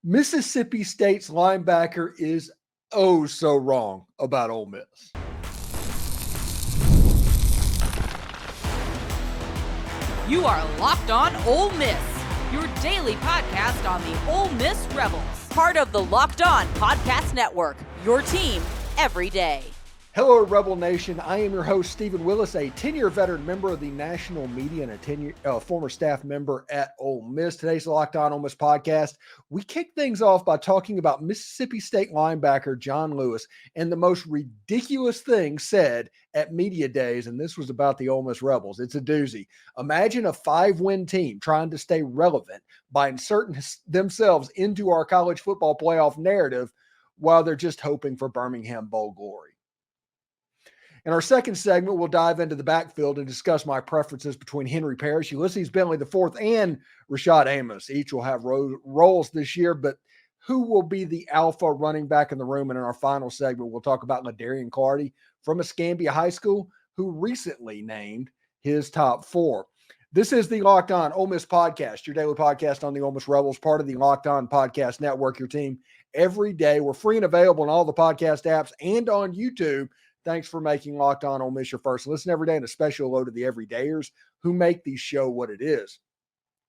Mississippi State's linebacker is oh so wrong about Ole Miss. You are Locked On Ole Miss, your daily podcast on the Ole Miss Rebels. Part of the Locked On Podcast Network, your team every day. Hello, Rebel Nation. I am your host, Steven Willis, a 10-year veteran member of the national media and a former staff member at Ole Miss. Today's Locked On Ole Miss podcast, we kick things off by talking about Mississippi State linebacker John Lewis and the most ridiculous thing said at media days, and this was about the Ole Miss Rebels. It's a doozy. Imagine a 5-win team trying to stay relevant by inserting themselves into our college football playoff narrative while they're just hoping for Birmingham Bowl glory. In our second segment, we'll dive into the backfield and discuss my preferences between Henry Parrish, Ulysses Bentley IV, and Rashad Amos. Each will have roles this year, but who will be the alpha running back in the room? And in our final segment, we'll talk about Laran Clardy from Escambia High School, who recently named his top 4. This is the Locked On Ole Miss podcast, your daily podcast on the Ole Miss Rebels, part of the Locked On Podcast Network, your team every day. We're free and available on all the podcast apps and on YouTube. Thanks for making Locked On Ole Miss your first listen every day, and a special hello to the everydayers who make the show what it is.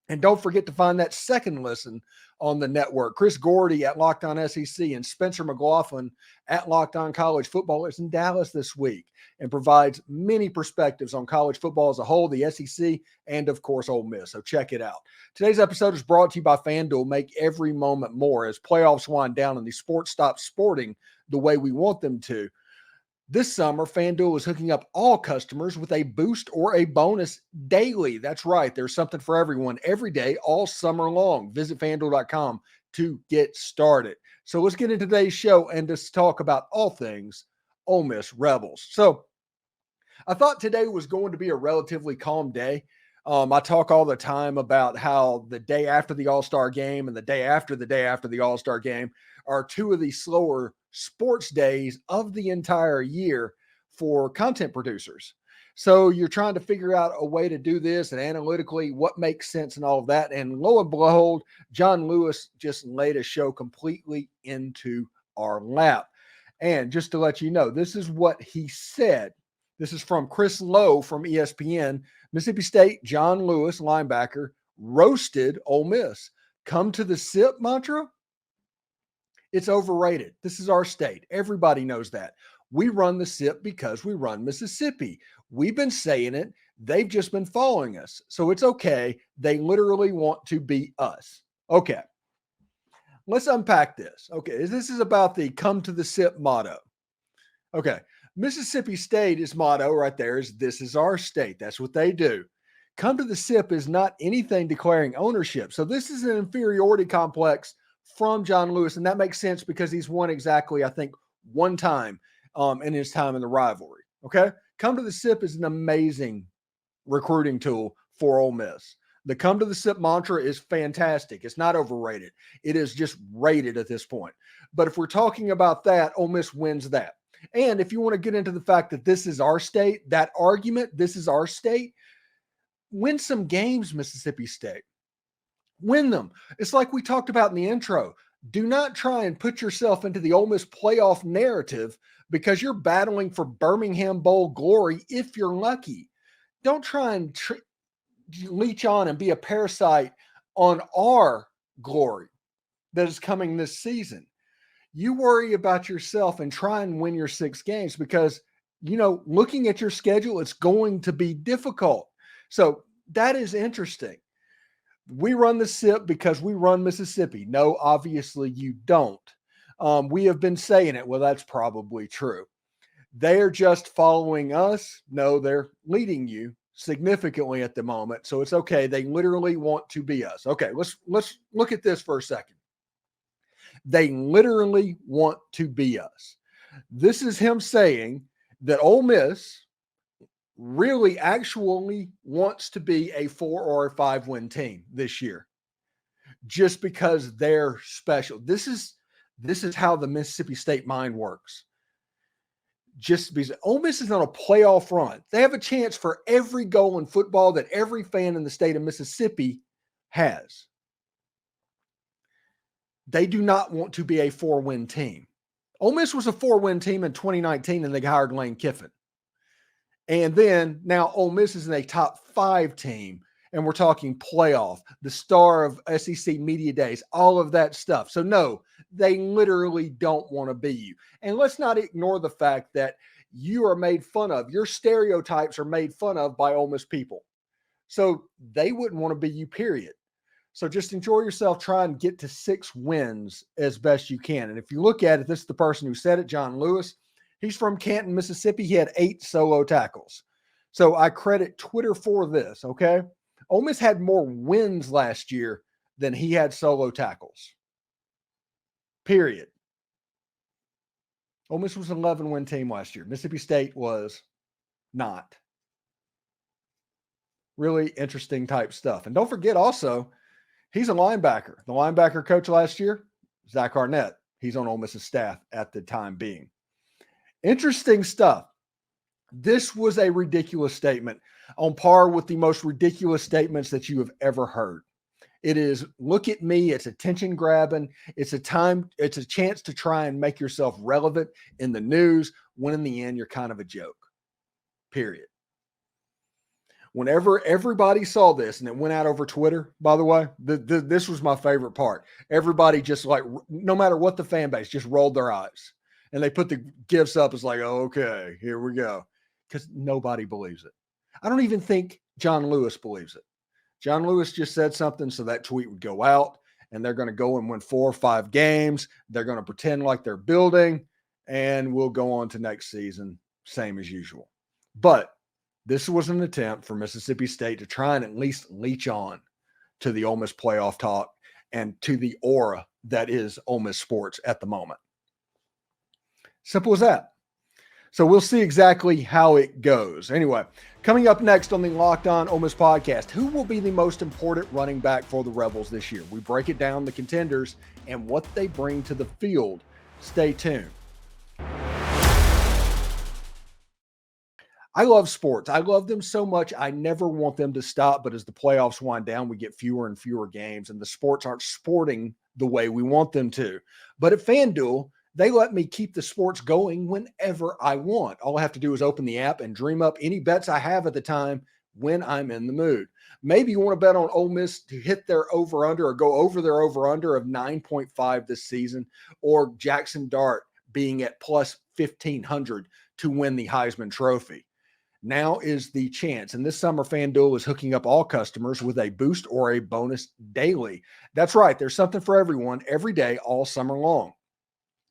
And don't forget to find that second listen on the network. Chris Gordy at Locked On SEC and Spencer McLaughlin at Locked On College Football is in Dallas this week and provides many perspectives on college football as a whole, the SEC, and of course Ole Miss. So check it out. Today's episode is brought to you by FanDuel. Make every moment more as playoffs wind down and the sports stop sporting the way we want them to. This summer, FanDuel is hooking up all customers with a boost or a bonus daily. That's right. There's something for everyone every day, all summer long. Visit FanDuel.com to get started. So let's get into today's show and just talk about all things Ole Miss Rebels. So I thought today was going to be a relatively calm day. I talk all the time about how the day after the All-Star game and the day after the All-Star game are two of the slower sports days of the entire year for content producers. So you're trying to figure out a way to do this and analytically what makes sense and all of that. And lo and behold, John Lewis just laid a show completely into our lap. And just to let you know, this is what he said. This is from Chris Lowe from ESPN. Mississippi State, John Lewis, linebacker, roasted Ole Miss. Come to the SIP mantra? It's overrated. This is our state. Everybody knows that. We run the SIP because we run Mississippi. We've been saying it. They've just been following us. So it's okay. They literally want to be us. Okay. Let's unpack this. Okay. This is about the come to the SIP motto. Okay. Mississippi State's motto right there is this is our state. That's what they do. Come to the SIP is not anything declaring ownership. So this is an inferiority complex from John Lewis, and that makes sense because he's won exactly, I think, one time in his time in the rivalry. Okay, come to the SIP is an amazing recruiting tool for Ole Miss. The come to the SIP mantra is fantastic. It's not overrated. It is just rated at this point. But if we're talking about that, Ole Miss wins that. And if you want to get into the fact that this is our state, that argument, this is our state, win some games, Mississippi State. Win them. It's like we talked about in the intro. Do not try and put yourself into the Ole Miss playoff narrative because you're battling for Birmingham Bowl glory if you're lucky. Don't try and leech on and be a parasite on our glory that is coming this season. You worry about yourself and try and win your 6 games because, looking at your schedule, it's going to be difficult. So that is interesting. We run the SIP because we run Mississippi. No, obviously you don't. We have been saying it. Well, that's probably true. They are just following us. No, they're leading you significantly at the moment. So it's okay. They literally want to be us. Okay, let's look at this for a second. They literally want to be us. This is him saying that Ole Miss really actually wants to be a 4 or a 5-win team this year just because they're special. This is how the Mississippi State mind works. Just because Ole Miss is on a playoff run. They have a chance for every goal in football that every fan in the state of Mississippi has. they do not want to be a 4-win team. Ole Miss was a 4-win team in 2019, and they hired Lane Kiffin. And then now Ole Miss is in a top 5 team, and we're talking playoff, the star of SEC Media Days, all of that stuff. So no, they literally don't want to be you. And let's not ignore the fact that you are made fun of. Your stereotypes are made fun of by Ole Miss people. So they wouldn't want to be you, period. So just enjoy yourself. Try and get to 6 wins as best you can. And if you look at it, this is the person who said it, John Lewis. He's from Canton, Mississippi. He had 8 solo tackles. So I credit Twitter for this, okay? Ole Miss had more wins last year than he had solo tackles. Period. Ole Miss was an 11-win team last year. Mississippi State was not. Really interesting type stuff. And don't forget also, he's a linebacker. The linebacker coach last year, Zach Arnett. He's on Ole Miss's staff at the time being. Interesting stuff. This was a ridiculous statement, on par with the most ridiculous statements that you have ever heard. It is, look at me. It's attention grabbing. It's a chance to try and make yourself relevant in the news, when in the end, you're kind of a joke. Period. Whenever everybody saw this, and it went out over Twitter, by the way, this was my favorite part. Everybody just like, no matter what the fan base, just rolled their eyes. And they put the gifts up as like, oh, okay, here we go. Because nobody believes it. I don't even think John Lewis believes it. John Lewis just said something so that tweet would go out, and they're going to go and win 4 or 5 games. They're going to pretend like they're building, and we'll go on to next season, same as usual. But this was an attempt for Mississippi State to try and at least leech on to the Ole Miss playoff talk and to the aura that is Ole Miss sports at the moment. Simple as that. So we'll see exactly how it goes. Anyway, coming up next on the Locked On Ole Miss podcast, who will be the most important running back for the Rebels this year? We break it down, the contenders, and what they bring to the field. Stay tuned. I love sports. I love them so much. I never want them to stop. But as the playoffs wind down, we get fewer and fewer games, and the sports aren't sporting the way we want them to. But at FanDuel, they let me keep the sports going whenever I want. All I have to do is open the app and dream up any bets I have at the time when I'm in the mood. Maybe you want to bet on Ole Miss to hit their over-under or go over their over-under of 9.5 this season, or Jackson Dart being at plus 1,500 to win the Heisman Trophy. Now is the chance. And this summer, FanDuel is hooking up all customers with a boost or a bonus daily. That's right. There's something for everyone every day, all summer long.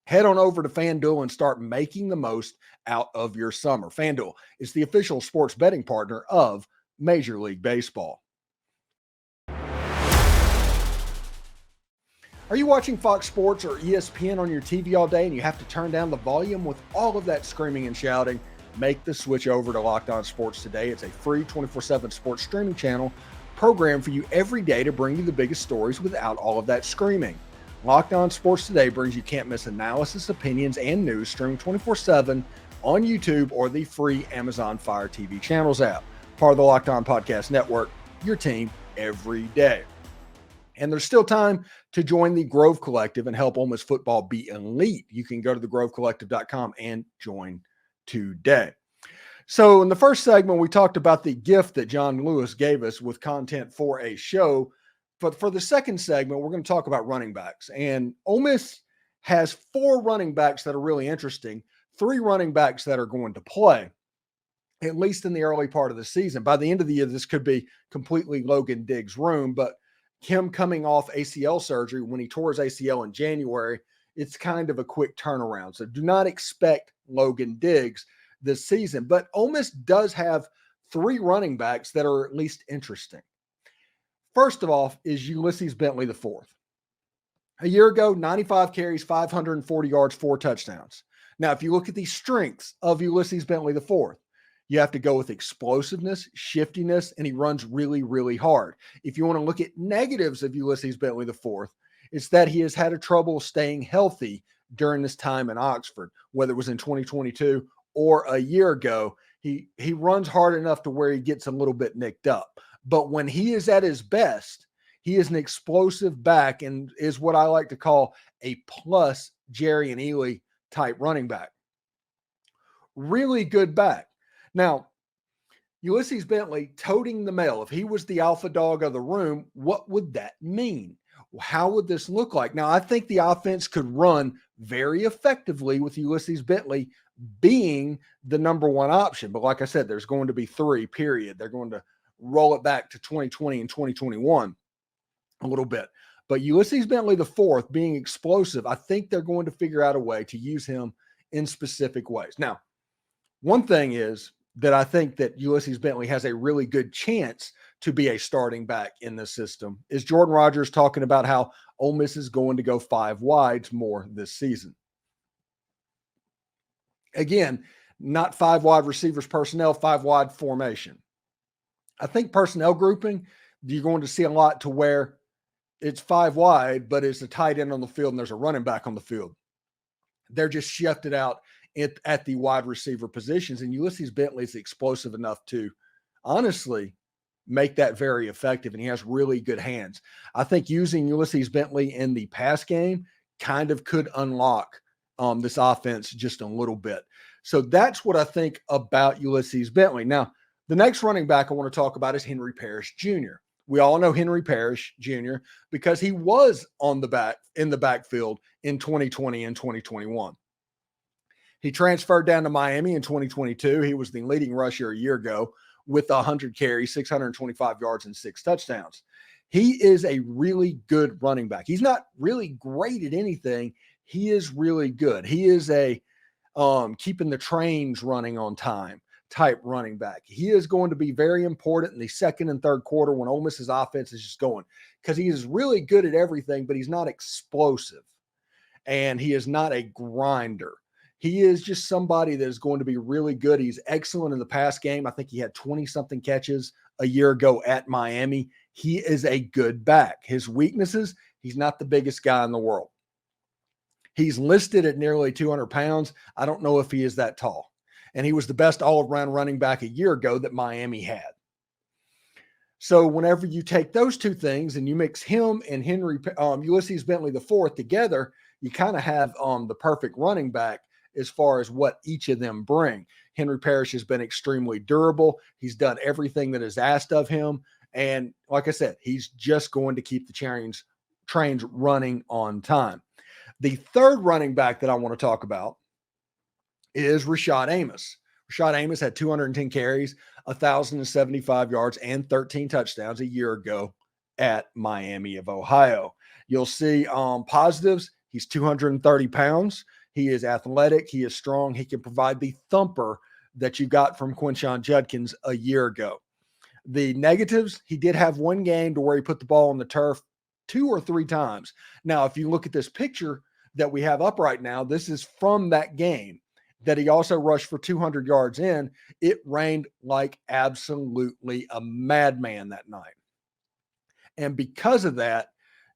Head on over to FanDuel and start making the most out of your summer. FanDuel is the official sports betting partner of Major League Baseball. Are you watching Fox Sports or ESPN on your TV all day and you have to turn down the volume with all of that screaming and shouting? Make the switch over to Locked On Sports today. It's a free 24/7 sports streaming channel programmed for you every day to bring you the biggest stories without all of that screaming. Locked On Sports Today brings you can't-miss analysis, opinions, and news streaming 24/7 on YouTube or the free Amazon Fire TV channels app. Part of the Locked On Podcast Network, your team every day. And there's still time to join the Grove Collective and help Ole Miss football be elite. You can go to thegrovecollective.com and join today. So in the first segment, we talked about the gift that John Lewis gave us with content for a show. But for the second segment, we're going to talk about running backs. And Ole Miss has 4 running backs that are really interesting, 3 running backs that are going to play, at least in the early part of the season. By the end of the year, this could be completely Logan Diggs' room, but him coming off ACL surgery when he tore his ACL in January, it's kind of a quick turnaround. So do not expect Logan Diggs this season. But Ole Miss does have 3 running backs that are at least interesting. First of all is Ulysses Bentley IV. A year ago, 95 carries, 540 yards, 4 touchdowns. Now, if you look at the strengths of Ulysses Bentley IV, you have to go with explosiveness, shiftiness, and he runs really, really hard. If you want to look at negatives of Ulysses Bentley IV, it's that he has had a trouble staying healthy during this time in Oxford, whether it was in 2022 or a year ago. He runs hard enough to where he gets a little bit nicked up. But when he is at his best, He is an explosive back and is what I like to call a plus Jerry and Ely type running back. Really good back. Now, Ulysses Bentley toting the mail. If he was the alpha dog of the room, what would that mean? How would this look like? Now, I think the offense could run very effectively with Ulysses Bentley being the number one option. But like I said, there's going to be 3, period. They're going to roll it back to 2020 and 2021 a little bit. But Ulysses Bentley IV being explosive, I think they're going to figure out a way to use him in specific ways. Now, one thing is that I think that Ulysses Bentley has a really good chance to be a starting back in the system is Jordan Rodgers talking about how Ole Miss is going to go 5 wides more this season. Again, not 5 wide receivers personnel, 5 wide formation. I think personnel grouping, you're going to see a lot to where it's 5 wide, but it's a tight end on the field and there's a running back on the field. They're just shifted out at the wide receiver positions, and Ulysses Bentley is explosive enough to honestly make that very effective, and he has really good hands. I think using Ulysses Bentley in the pass game kind of could unlock this offense just a little bit. So that's what I think about Ulysses Bentley. Now, the next running back I want to talk about is Henry Parrish Jr. We all know Henry Parrish Jr. because he was in the backfield in 2020 and 2021. He transferred down to Miami in 2022. He was the leading rusher a year ago with 100 carries, 625 yards, and 6 touchdowns. He is a really good running back. He's not really great at anything. He is really good. He is a keeping the trains running on time type running back. He is going to be very important in the second and third quarter when Ole Miss's offense is just going, because he is really good at everything, but he's not explosive and he is not a grinder. He is just somebody that is going to be really good. He's excellent in the pass game. I think he had 20-something catches a year ago at Miami. He is a good back. His weaknesses, he's not the biggest guy in the world. He's listed at nearly 200 pounds. I don't know if he is that tall. And he was the best all-around running back a year ago that Miami had. So whenever you take those two things and you mix him and Ulysses Bentley IV together, you kind of have the perfect running back as far as what each of them bring. Henry Parrish has been extremely durable. He's done everything that is asked of him. And like I said, he's just going to keep the trains running on time. The third running back that I want to talk about is Rashad Amos. Rashad Amos had 210 carries, 1,075 yards, and 13 touchdowns a year ago at Miami of Ohio. You'll see positives. He's 230 pounds. He is athletic. He is strong. He can provide the thumper that you got from Quinshon Judkins a year ago. The negatives, he did have one game to where he put the ball on the turf 2 or 3 times. Now, if you look at this picture that we have up right now, this is from that game that he also rushed for 200 yards in. It rained like absolutely a madman that night. And because of that,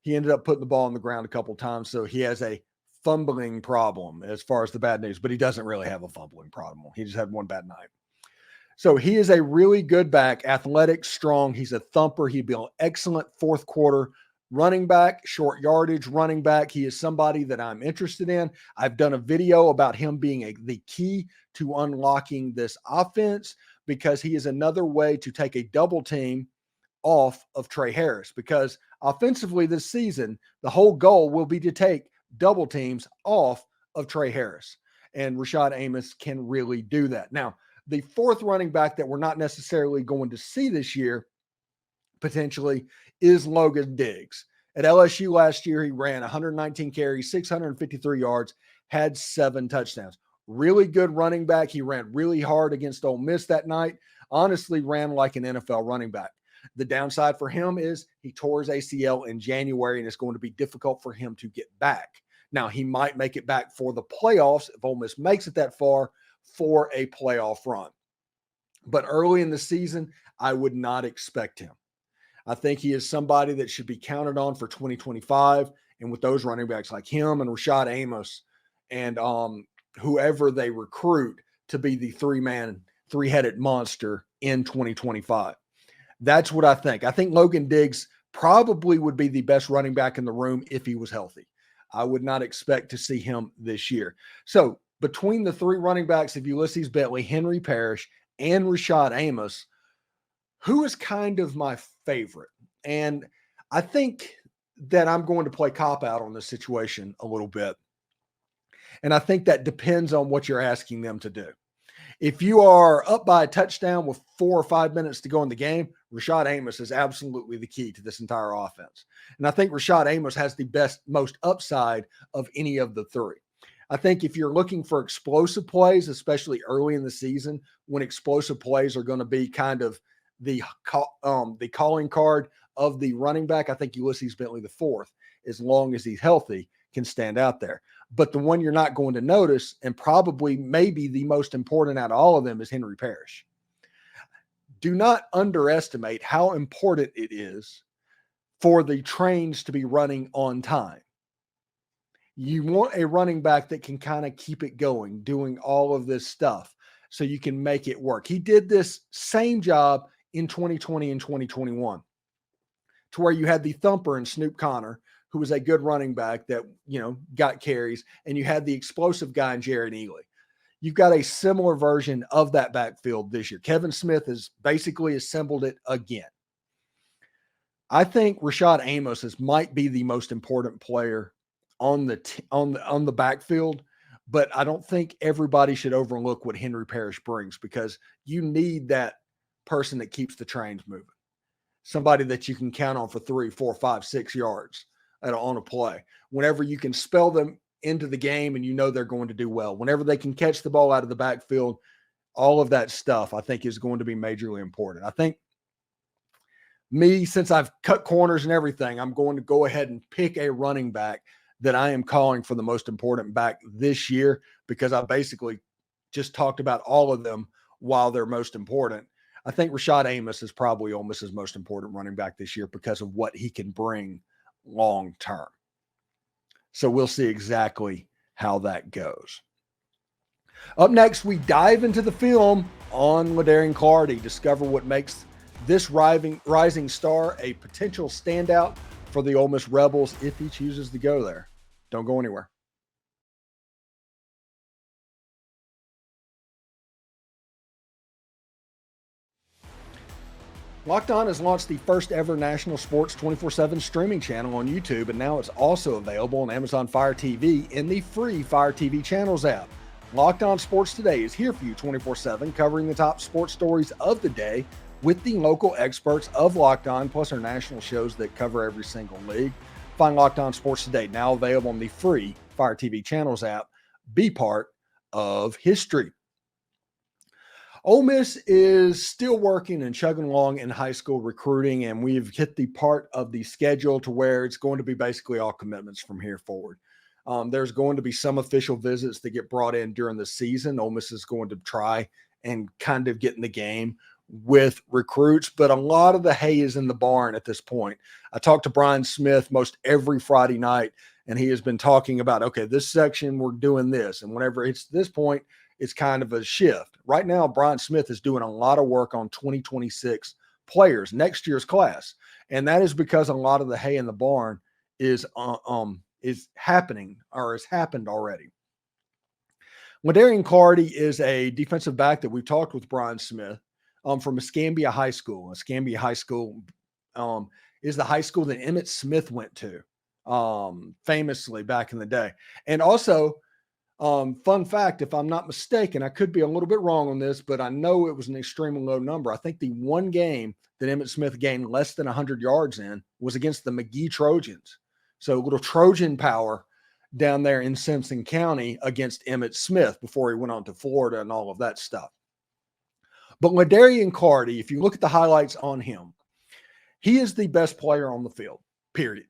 he ended up putting the ball on the ground a couple times. So he has a fumbling problem as far as the bad news, but he doesn't really have a fumbling problem. He just had one bad night. So he is a really good back, athletic, strong. He's a thumper. He'd be an excellent fourth quarter running back, short yardage running back. He is somebody that I'm interested in. I've done a video about him being the key to unlocking this offense because he is another way to take a double team off of Trey Harris, because offensively this season, the whole goal will be to take double teams off of Trey Harris, and Rashad Amos can really do that. Now, the fourth running back that we're not necessarily going to see this year potentially is Logan Diggs. At LSU last year, he ran 119 carries, 653 yards, had 7 touchdowns. Really good running back. He ran really hard against Ole Miss that night. Honestly, ran like an NFL running back. The downside for him is he tore his ACL in January, and it's going to be difficult for him to get back. Now, he might make it back for the playoffs if Ole Miss makes it that far for a playoff run. But early in the season, I would not expect him. I think he is somebody that should be counted on for 2025. And with those running backs like him and Rashad Amos and whoever they recruit to be the three-headed monster in 2025. That's what I think. I think Logan Diggs probably would be the best running back in the room if he was healthy. I would not expect to see him this year. So between the three running backs of Ulysses Bentley, Henry Parrish, and Rashad Amos, who is kind of my favorite? And I think that I'm going to play cop out on this situation a little bit. And I think that depends on what you're asking them to do. If you are up by a touchdown with 4 or 5 minutes to go in the game, Rashad Amos is absolutely the key to this entire offense. And I think Rashad Amos has the most upside of any of the three. I think if you're looking for explosive plays, especially early in the season, when explosive plays are going to be kind of the calling card of the running back, I think Ulysses Bentley IV, as long as he's healthy, can stand out there. But the one you're not going to notice, and probably maybe the most important out of all of them, is Henry Parrish. Do not underestimate how important it is for the trains to be running on time. You want a running back that can kind of keep it going, doing all of this stuff so you can make it work. He did this same job in 2020 and 2021 to where you had the thumper in Snoop Connor, who was a good running back that, got carries, and you had the explosive guy in Jared Ealy. You've got a similar version of that backfield this year. Kevin Smith has basically assembled it again. I think Rashad Amos might be the most important player on the backfield, but I don't think everybody should overlook what Henry Parrish brings, because you need that person that keeps the trains moving. Somebody that you can count on for 3, 4, 5, 6 yards on a play. Whenever you can spell them into the game and they're going to do well. Whenever they can catch the ball out of the backfield, all of that stuff I think is going to be majorly important. I think since I've cut corners and everything, I'm going to go ahead and pick a running back that I am calling for the most important back this year, because I basically just talked about all of them while they're most important. I think Rashad Amos is probably Ole Miss's most important running back this year because of what he can bring long term. So we'll see exactly how that goes. Up next, we dive into the film on Laran Clardy, discover what makes this rising star a potential standout for the Ole Miss Rebels if he chooses to go there. Don't go anywhere. Locked On has launched the first ever national sports 24/7 streaming channel on YouTube, and now it's also available on Amazon Fire TV in the free Fire TV Channels app. Locked On Sports Today is here for you 24/7, covering the top sports stories of the day with the local experts of Locked On, plus our national shows that cover every single league. Find Locked On Sports Today, now available on the free Fire TV Channels app. Be part of history. Ole Miss is still working and chugging along in high school recruiting, and we've hit the part of the schedule to where it's going to be basically all commitments from here forward. There's going to be some official visits that get brought in during the season. Ole Miss is going to try and kind of get in the game with recruits, but a lot of the hay is in the barn at this point. I talked to Brian Smith most every Friday night, and he has been talking about, okay, this section, we're doing this. And whenever it's this point, it's kind of a shift. Right now, Brian Smith is doing a lot of work on 2026 players, next year's class. And that is because a lot of the hay in the barn is happening or has happened already. Laran Clardy is a defensive back that we've talked with Brian Smith from Escambia High School. Escambia High School is the high school that Emmitt Smith went to famously back in the day. And also, fun fact, if I'm not mistaken, I could be a little bit wrong on this, but I know it was an extremely low number. I think the one game that Emmitt Smith gained less than 100 yards in was against the McGee Trojans. So a little Trojan power down there in Simpson County against Emmitt Smith before he went on to Florida and all of that stuff. But Laran Clardy, if you look at the highlights on him, he is the best player on the field, period.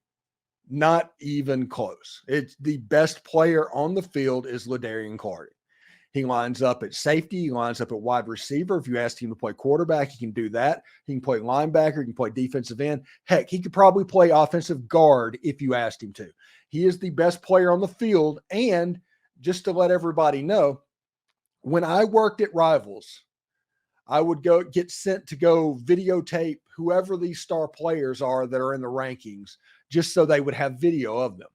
Not even close. It's the best player on the field is Laran Clardy. He lines up at safety. He lines up at wide receiver. If you ask him to play quarterback, he can do that. He can play linebacker. He can play defensive end. Heck, he could probably play offensive guard if you asked him to. He is the best player on the field. And just to let everybody know, when I worked at Rivals, I would go get sent to go videotape whoever these star players are that are in the rankings, just so they would have video of them.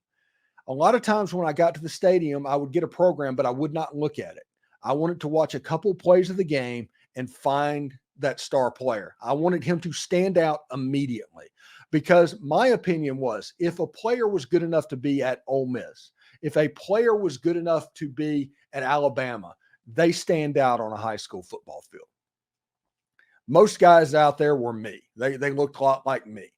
A lot of times when I got to the stadium, I would get a program, but I would not look at it. I wanted to watch a couple plays of the game and find that star player. I wanted him to stand out immediately, because my opinion was, if a player was good enough to be at Ole Miss, if a player was good enough to be at Alabama, they stand out on a high school football field. Most guys out there were me. They looked a lot like me.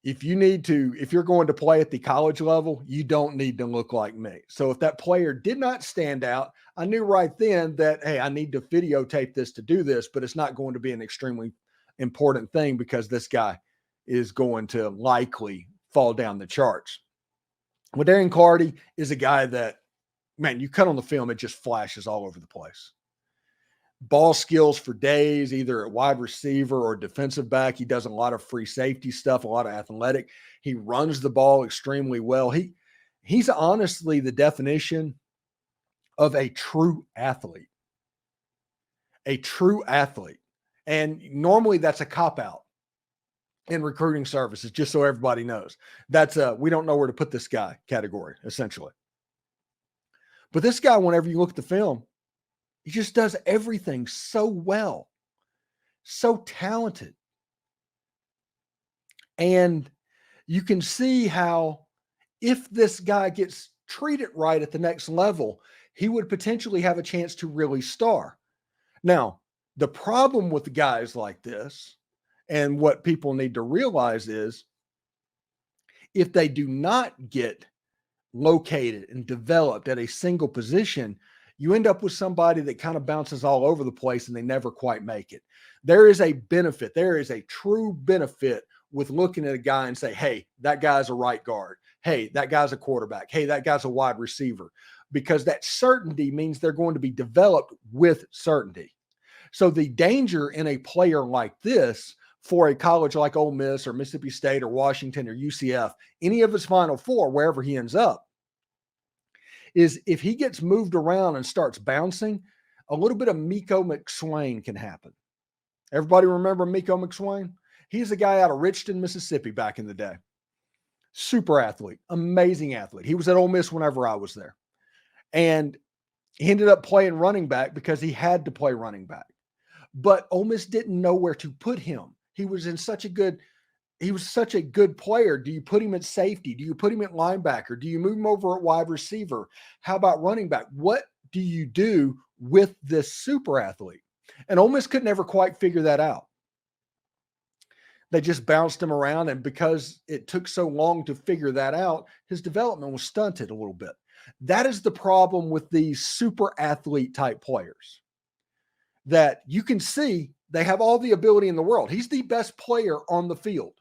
If you're going to play at the college level, you don't need to look like me. So if that player did not stand out, I knew right then that, hey, I need to videotape this to do this, but it's not going to be an extremely important thing because this guy is going to likely fall down the charts. Laran Clardy is a guy that, man, you cut on the film, it just flashes all over the place. Ball skills for days, either at wide receiver or defensive back. He does a lot of free safety stuff, a lot of athletic. He runs the ball extremely well. He's honestly the definition of a true athlete. A true athlete. And normally that's a cop-out in recruiting services, just so everybody knows. That's we don't know where to put this guy category, essentially. But this guy, whenever you look at the film, he just does everything so well, so talented. And you can see how if this guy gets treated right at the next level, he would potentially have a chance to really star. Now, the problem with guys like this, and what people need to realize is, if they do not get located and developed at a single position, you end up with somebody that kind of bounces all over the place and they never quite make it. There is a benefit. There is a true benefit with looking at a guy and say, hey, that guy's a right guard. Hey, that guy's a quarterback. Hey, that guy's a wide receiver. Because that certainty means they're going to be developed with certainty. So the danger in a player like this for a college like Ole Miss or Mississippi State or Washington or UCF, any of his Final Four, wherever he ends up, is if he gets moved around and starts bouncing, a little bit of Miko McSwain can happen. Everybody remember Miko McSwain? He's a guy out of Richton, Mississippi back in the day. Super athlete, amazing athlete. He was at Ole Miss whenever I was there. And he ended up playing running back because he had to play running back. But Ole Miss didn't know where to put him. He was such a good player. Do you put him at safety? Do you put him at linebacker? Do you move him over at wide receiver? How about running back? What do you do with this super athlete? And Ole Miss could never quite figure that out. They just bounced him around, and because it took so long to figure that out, his development was stunted a little bit. That is the problem with these super athlete type players, that you can see they have all the ability in the world. He's the best player on the field.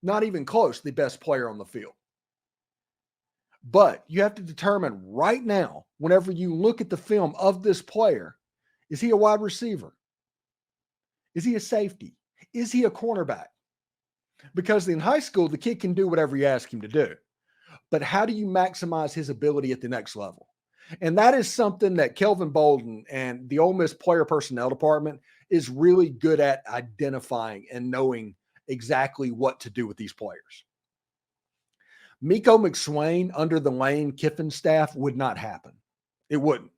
Not even close, the best player on the field. But you have to determine right now, whenever you look at the film of this player, is he a wide receiver? Is he a safety? Is he a cornerback? Because in high school, the kid can do whatever you ask him to do. But how do you maximize his ability at the next level? And that is something that Kelvin Bolden and the Ole Miss player personnel department is really good at identifying and knowing exactly what to do with these players. Miko McSwain under the Lane Kiffin staff would not happen. It wouldn't.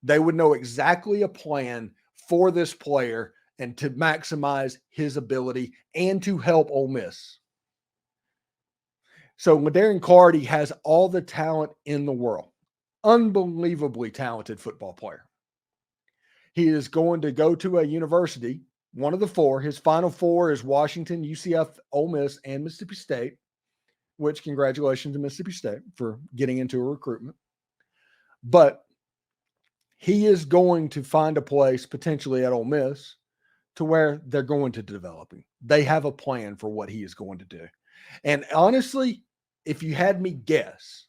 They would know exactly a plan for this player and to maximize his ability and to help Ole Miss. So Laran Clardy has all the talent in the world. Unbelievably talented football player. He is going to go to a university, one of the four. His Final Four is Washington, UCF, Ole Miss, and Mississippi State, which congratulations to Mississippi State for getting into a recruitment. But he is going to find a place potentially at Ole Miss to where they're going to develop him. They have a plan for what he is going to do. And honestly, if you had me guess,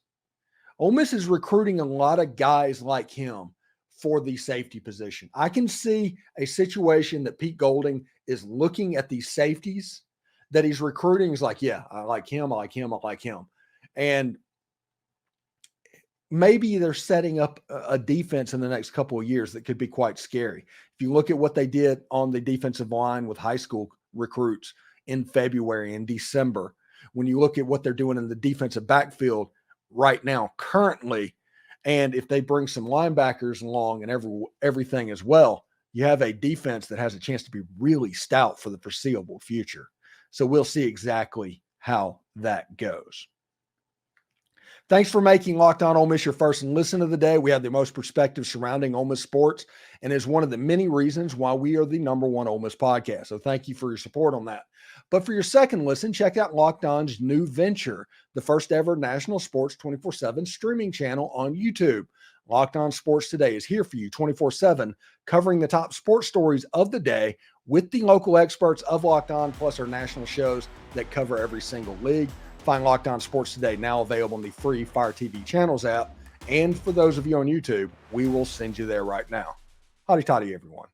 Ole Miss is recruiting a lot of guys like him for the safety position. I can see a situation that Pete Golding is looking at these safeties that he's recruiting. He's like, yeah, I like him. I like him. I like him. And maybe they're setting up a defense in the next couple of years that could be quite scary. If you look at what they did on the defensive line with high school recruits in February and December, when you look at what they're doing in the defensive backfield right now, currently, and if they bring some linebackers along and everything as well, you have a defense that has a chance to be really stout for the foreseeable future. So we'll see exactly how that goes. Thanks for making Locked On Ole Miss your first and listen of the day. We have the most perspective surrounding Ole Miss sports and is one of the many reasons why we are the #1 Ole Miss podcast. So thank you for your support on that. But for your second listen, check out Locked On's new venture, the first ever national sports 24/7 streaming channel on YouTube. Locked On Sports Today is here for you 24/7, covering the top sports stories of the day with the local experts of Locked On, plus our national shows that cover every single league. Find Locked On Sports Today now available in the free Fire TV Channels app. And for those of you on YouTube, we will send you there right now. Howdy toddy, everyone.